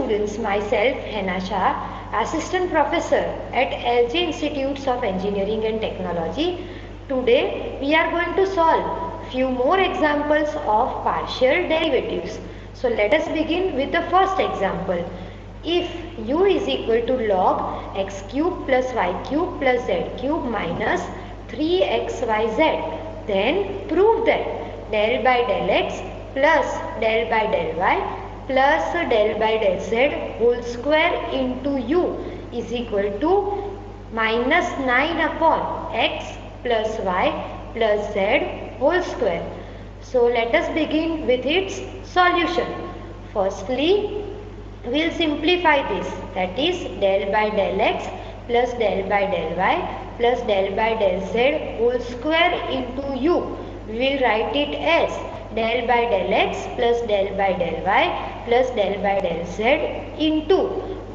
students, myself Hena Shah, Assistant Professor at LG Institutes of Engineering and Technology. Today we are going to solve few more examples of partial derivatives. So let us begin with the first example. If u is equal to log x cube plus y cube plus z cube minus 3xyz, then prove that del by del x plus del by del y plus del by del z whole square into u is equal to minus 9 upon x plus y plus z whole square. So let us begin with its solution. Firstly, we will simplify this, that is del by del x plus del by del y plus del by del z whole square into u. We will write it as del by del x plus del by del y plus del by del z into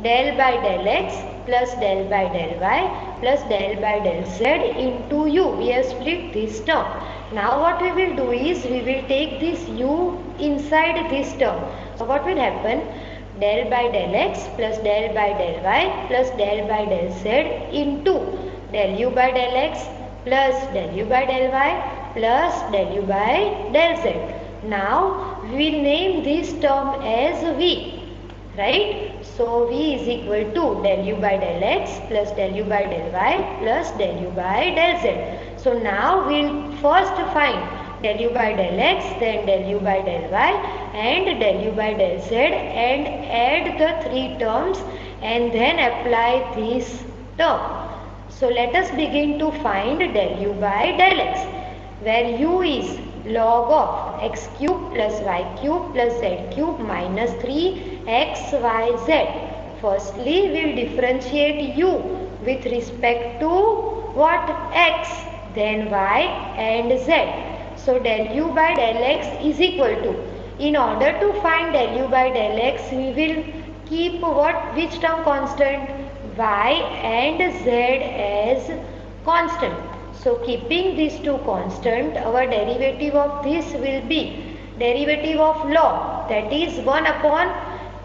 del by del x plus del by del y plus del by del z into u. We have split this term. Now what we will do is we will take this u inside this term. So what will happen? Del by del x plus del by del y plus del by del z into del u by del x plus del u by del y plus del u by del z. Now we will name this term as v, right? So v is equal to del u by del x plus del u by del y plus del u by del z. So now we will first find del u by del x, then del u by del y and del u by del z and add the three terms and then apply this term. So let us begin to find del u by del x, where u is log of x cube plus y cube plus z cube minus 3xyz. Firstly, we will differentiate u with respect to what? X, then y and z. So del u by del x is equal to, in order to find del u by del x, we will keep which term constant? Y and z as constant. So keeping these two constant, our derivative of this will be derivative of log, that is 1 upon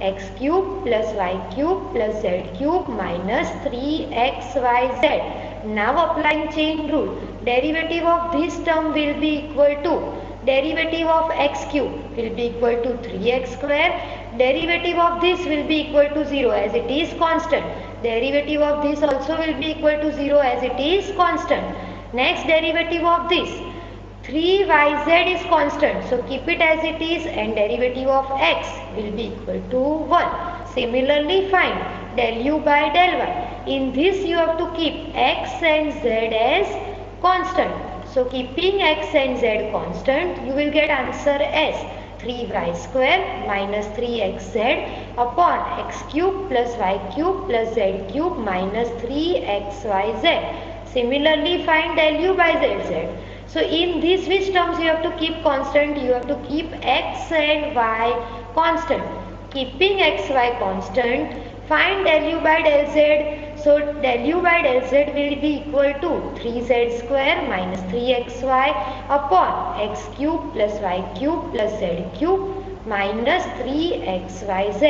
x cube plus y cube plus z cube minus 3xyz. Now applying chain rule, derivative of this term will be equal to derivative of x cube will be equal to 3x square. Derivative of this will be equal to 0 as it is constant. Derivative of this also will be equal to 0 as it is constant. Next derivative of this 3yz is constant, so keep it as it is, and derivative of x will be equal to 1. Similarly find del u by del y. In this you have to keep x and z as constant. So keeping x and z constant, you will get answer as 3y square minus 3xz upon x cube plus y cube plus z cube minus 3xyz. Similarly find del u by zz. So in these which terms you have to keep constant? You have to keep x and y constant. Keeping x, y constant, find del u by del z. So del u by del z will be equal to 3z square minus 3xy upon x cube plus y cube plus z cube minus 3xyz.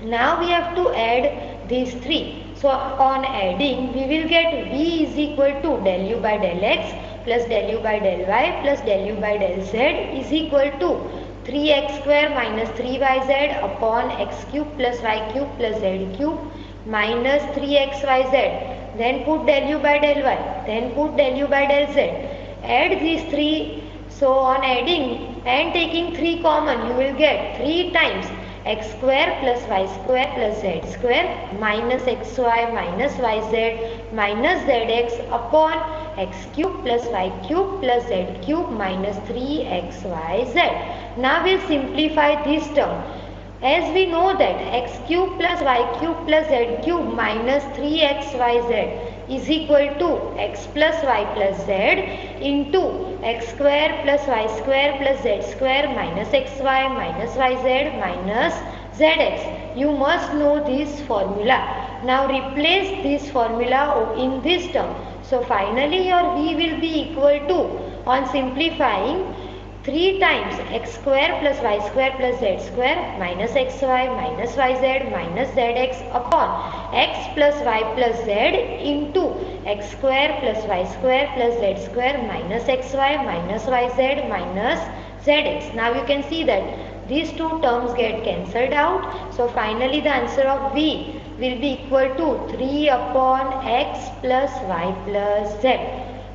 Now we have to add these three. So on adding, we will get v is equal to del u by del x plus del u by del y plus del u by del z is equal to 3x square minus 3yz upon x cube plus y cube plus z cube minus 3xyz. Then put del u by del y, then put del u by del z. Add these three. So on adding and taking 3 common, you will get 3 times x square plus y square plus z square minus xy minus yz minus zx upon x cube plus y cube plus z cube minus 3xyz. Now we will simplify this term. As we know that x cube plus y cube plus z cube minus 3xyz is equal to x plus y plus z into x square plus y square plus z square minus xy minus yz minus zx. You must know this formula. Now replace this formula in this term. So finally your v will be equal to, on simplifying, 3 times x square plus y square plus z square minus xy minus yz minus zx upon x plus y plus z into x square plus y square plus z square minus xy minus yz minus zx. Now you can see that these two terms get cancelled out. So finally the answer of V will be equal to 3 upon x plus y plus z.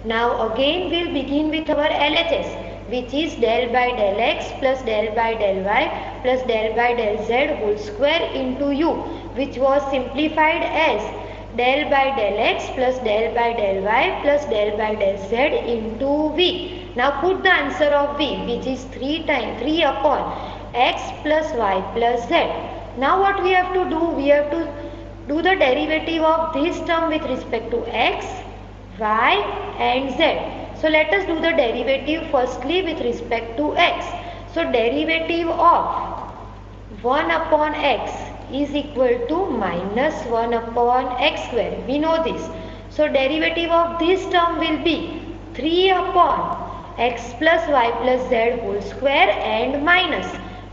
Now again we'll begin with our LHS, which is del by del x plus del by del y plus del by del z whole square into u, which was simplified as del by del x plus del by del y plus del by del z into v. Now put the answer of v, which is 3 upon x plus y plus z. Now what we have to do? We have to do the derivative of this term with respect to x, y and z. So let us do the derivative firstly with respect to x. So derivative of 1 upon x is equal to minus 1 upon x square. We know this. So derivative of this term will be 3 upon x plus y plus z whole square and minus.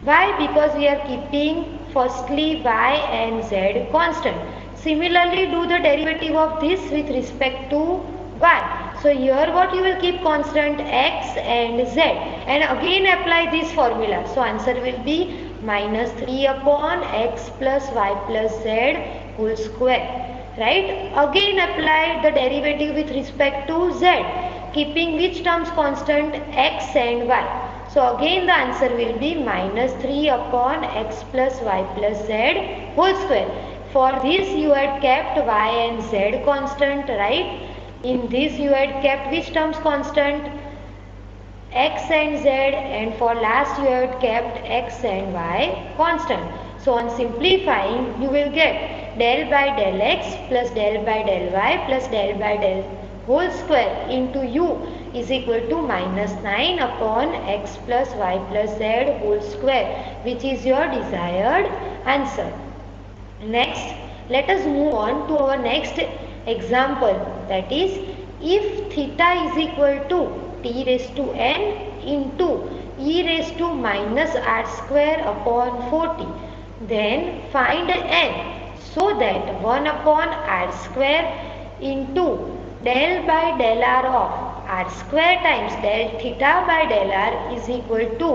Why? Because we are keeping firstly y and z constant. Similarly, do the derivative of this with respect to y. So here what you will keep constant? X and z, and again apply this formula. So answer will be minus 3 upon x plus y plus z whole square. Right? Again apply the derivative with respect to z, keeping which terms constant? X and y. So again the answer will be minus 3 upon x plus y plus z whole square. For this you had kept y and z constant, right? In this you had kept which terms constant? X and z, and for last you had kept x and y constant. So on simplifying you will get del by del x plus del by del y plus del by del whole square into u is equal to minus 9 upon x plus y plus z whole square, which is your desired answer. Next, let us move on to our next example, that is, if theta is equal to t raised to n into e raised to minus r square upon 40, then find n so that 1 upon r square into del by del r of r square times del theta by del r is equal to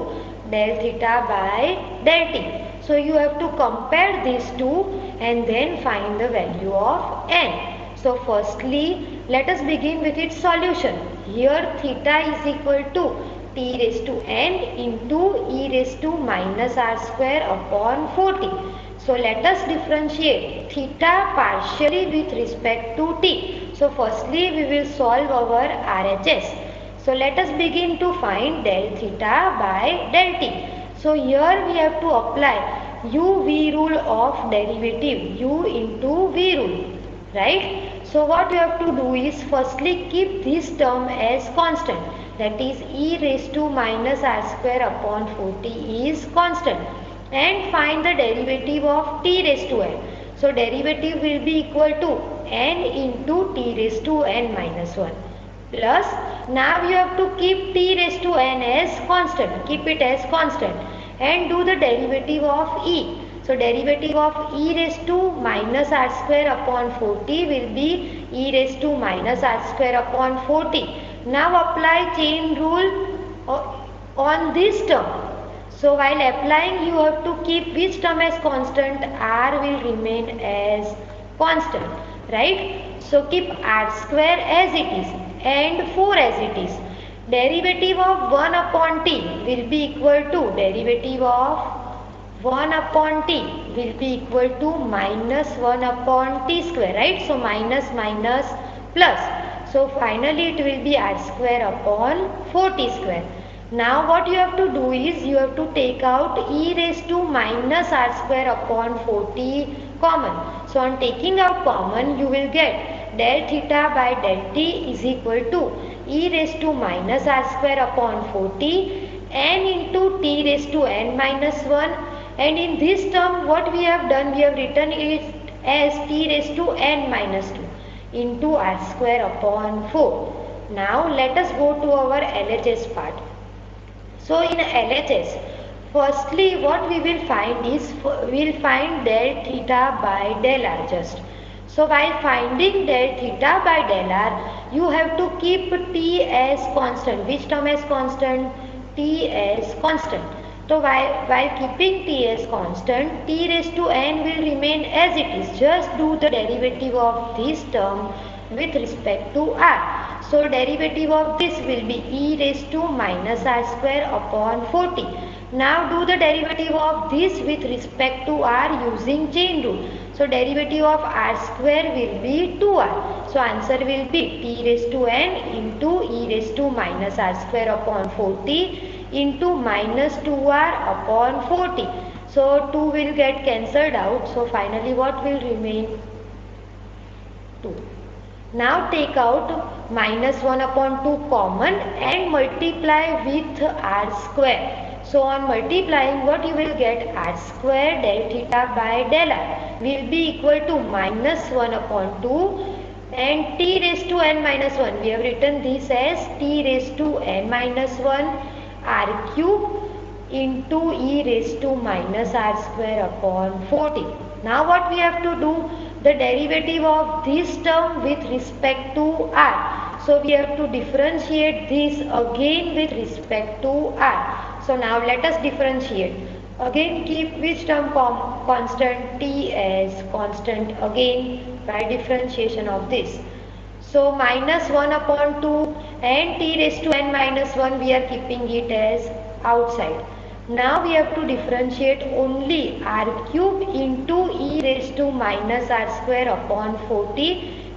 del theta by del t. So you have to compare these two and then find the value of n. So firstly, let us begin with its solution. Here theta is equal to t raised to n into e raised to minus r square upon 40. So let us differentiate theta partially with respect to t. So firstly we will solve our RHS. So let us begin to find del theta by del t. So here we have to apply u-v rule of derivative, u into v rule, right? So what you have to do is firstly keep this term as constant, that is e raised to minus r square upon 40 is constant, and find the derivative of t raised to n. So derivative will be equal to n into t raised to n minus 1 plus, now you have to keep t raised to n as constant, keep it as constant, and do the derivative of e. So derivative of e raised to minus r square upon 40 will be e raised to minus r square upon 40. Now apply chain rule on this term. So while applying you have to keep which term as constant? R will remain as constant, right? So keep r square as it is and 4 as it is. Derivative of 1 upon t will be equal to derivative of 1 upon t will be equal to minus 1 upon t square, right? So minus minus plus. So finally it will be r square upon 4t square. Now what you have to do is you have to take out e raised to minus r square upon 40 common. So on taking out common you will get del theta by del t is equal to e raised to minus r square upon 40 n into t raised to n minus 1, and in this term what we have done, we have written it as t raised to n minus 2 into r square upon 4. Now let us go to our LHS part. So in LHS, firstly what we will find is, we will find del theta by del r just. So while finding del theta by del r, you have to keep t as constant. Which term as constant? T as constant. So while keeping t as constant, t raised to n will remain as it is. Just do the derivative of this term with respect to r. So derivative of this will be e raised to minus r square upon 40. Now do the derivative of this with respect to r using chain rule. So derivative of r square will be 2r. So answer will be t raised to n into e raised to minus r square upon 40 into minus 2r upon 40. So 2 will get cancelled out. So finally what will remain? 2. Now take out minus 1 upon 2 common and multiply with r square. So on multiplying, what you will get? R square del theta by del r will be equal to minus 1 upon 2 and t raised to n minus 1. We have written this as t raised to n minus 1 r cube into e raised to minus r square upon 40. Now what we have to do? The derivative of this term with respect to r. So we have to differentiate this again with respect to r. So now let us differentiate. Again keep which term constant? T as constant again by differentiation of this. So minus 1 upon 2 and t raised to n minus 1 we are keeping it as outside. Now we have to differentiate only r cube into e raised to minus r square upon 40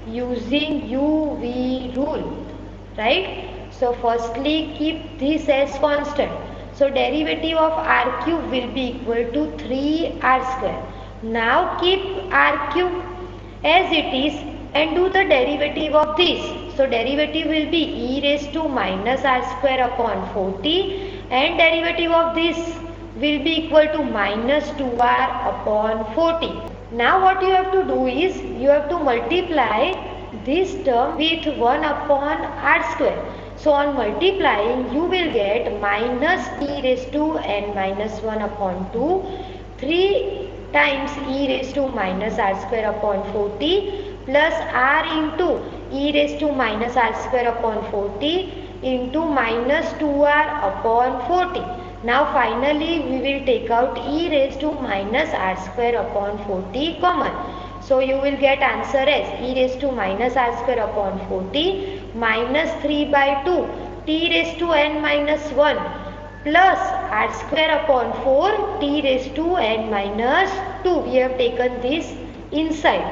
using UV rule, right? So firstly keep this as constant. So derivative of r cube will be equal to 3r square. Now keep r cube as it is and do the derivative of this. So derivative will be e raised to minus r square upon 40 and derivative of this will be equal to minus 2r upon 40. Now what you have to do is, you have to multiply this term with 1 upon r square. So on multiplying, you will get minus t raised to n minus 1 upon 2, 3 times e raised to minus r square upon 40 plus r into e raised to minus r square upon 40 into minus 2r upon 40. Now finally we will take out e raised to minus r square upon 40 common. So you will get answer as e raised to minus r square upon 40 minus 3 by 2 t raised to n minus 1 plus r square upon 4 t raised to n minus 2. We have taken this inside.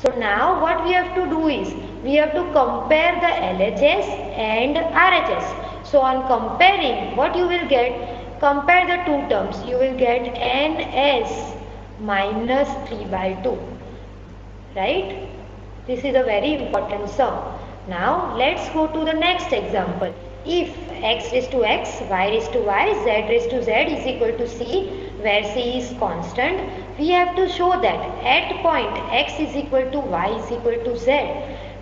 So now what we have to do is, we have to compare the LHS and RHS. So on comparing, what you will get? Compare the two terms. You will get n as minus 3 by 2. Right? This is a very important sum. Now let's go to the next example. If x raised to x, y raised to y, z raised to z is equal to c, where c is constant, we have to show that at point x is equal to y is equal to z,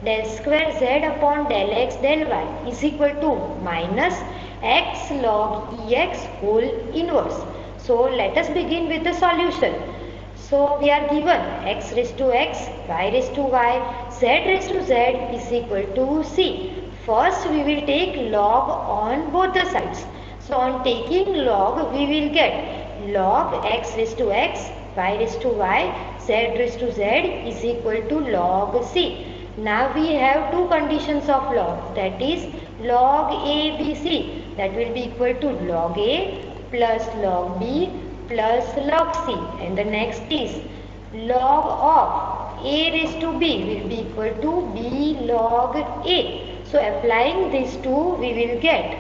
del square z upon del x del y is equal to minus x log ex whole inverse. So let us begin with the solution. So we are given x raised to x, y raised to y, z raised to z is equal to c. First we will take log on both the sides. So on taking log, we will get log x raised to x, y raised to y, z raised to z is equal to log c. Now we have two conditions of log, that is log a b c, that will be equal to log a plus log b plus log c, and the next is log of a raised to b will be equal to b log a. So applying these two, we will get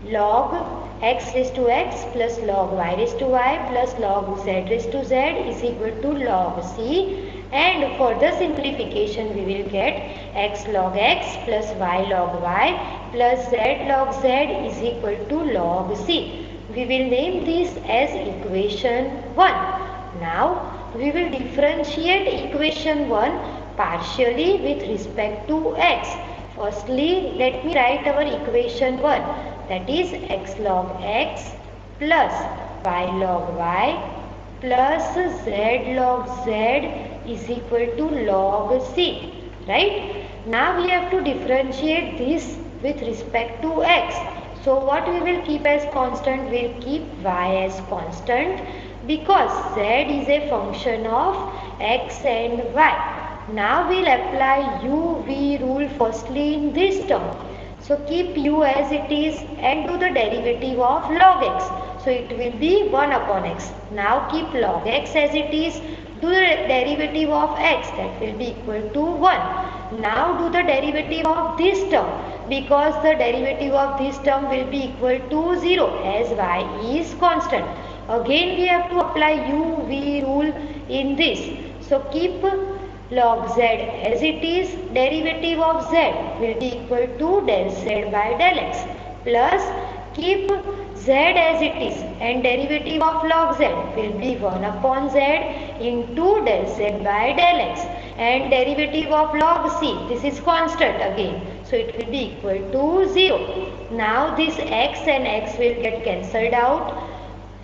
log x raised to x plus log y raised to y plus log z raised to z is equal to log c, and for the simplification we will get x log x plus y log y plus z log z is equal to log c. We will name this as equation 1. Now we will differentiate equation 1 partially with respect to x. Firstly, let me write our equation 1. that is x log x plus y log y plus z log z is equal to log c, right? Now we have to differentiate this with respect to x. So what we will keep as constant? We will keep y as constant because z is a function of x and y. Now we will apply u-v rule firstly in this term. So keep u as it is and do the derivative of log x. So it will be 1 upon x. Now keep log x as it is. Do the derivative of x, that will be equal to 1. Now do the derivative of this term because the derivative of this term will be equal to 0 as y is constant. Again we have to apply u-v rule in this. So keep log z as it is, derivative of z will be equal to del z by del x plus keep z as it is and derivative of log z will be 1 upon z into del z by del x and derivative of log c, this is constant again, so it will be equal to 0. Now this x and x will get cancelled out.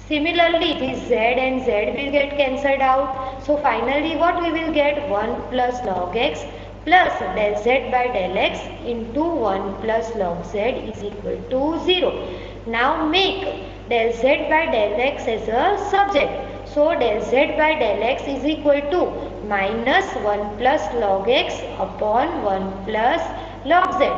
Similarly, this z and z will get cancelled out. So finally what we will get? 1 plus log x plus del z by del x into 1 plus log z is equal to 0. Now make del z by del x as a subject. So del z by del x is equal to minus 1 plus log x upon 1 plus log z.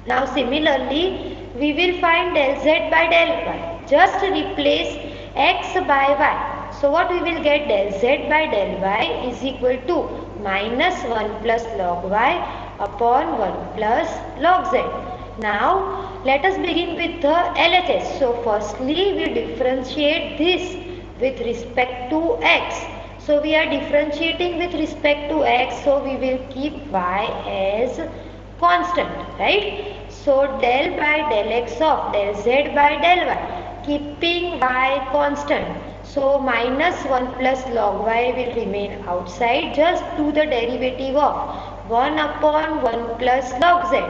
Now similarly we will find del z by del y. Just replace x by y. So what we will get? Del z by del y is equal to minus 1 plus log y upon 1 plus log z. Now let us begin with the LHS. So firstly we differentiate this with respect to x. So we are differentiating with respect to x, so we will keep y as constant, right? So del by del x of del z by del y, keeping y constant. So minus 1 plus log y will remain outside. Just do the derivative of 1 upon 1 plus log z.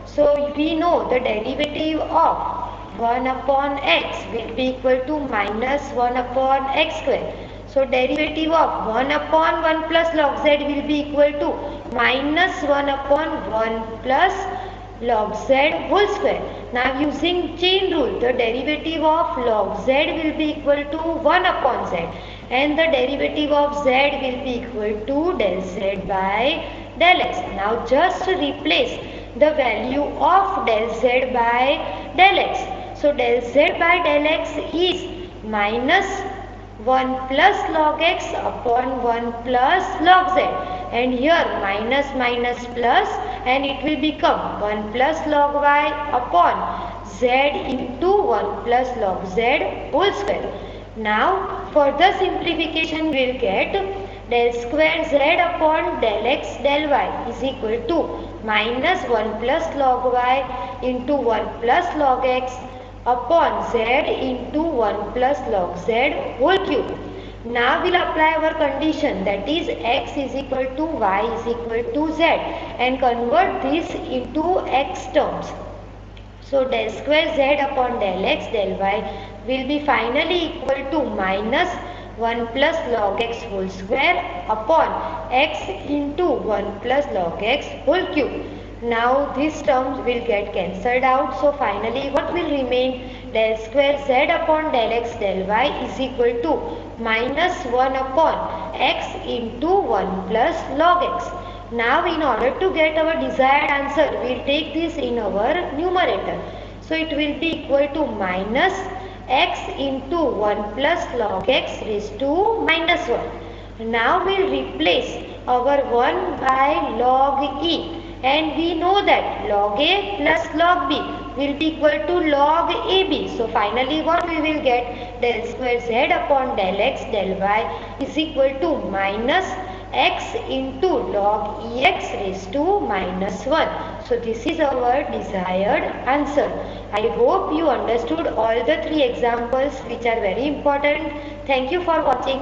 So we know the derivative of 1 upon x will be equal to minus 1 upon x square. So derivative of 1 upon 1 plus log z will be equal to minus 1 upon 1 plus log z whole square. Now using chain rule, the derivative of log z will be equal to 1 upon z and the derivative of z will be equal to del z by del x. Now just replace the value of del z by del x. So del z by del x is minus 1 plus log x upon 1 plus log z, and here minus minus plus and it will become 1 plus log y upon z into 1 plus log z whole square. Now further simplification we will get del square z upon del x del y is equal to minus 1 plus log y into 1 plus log x upon z into 1 plus log z whole cube. Now we will apply our condition, that is x is equal to y is equal to z, and convert this into x terms. So del square z upon del x del y will be finally equal to minus 1 plus log x whole square upon x into 1 plus log x whole cube. Now these terms will get cancelled out. So finally what will remain? Del square z upon del x del y is equal to minus 1 upon x into 1 plus log x. Now in order to get our desired answer, we will take this in our numerator. So it will be equal to minus x into 1 plus log x raised to minus 1. Now we will replace our 1 by log e. And we know that log a plus log b will be equal to log ab. So finally what we will get? Del square z upon del x del y is equal to minus x into log ex raised to minus 1. So this is our desired answer. I hope you understood all the 3 examples which are very important. Thank you for watching.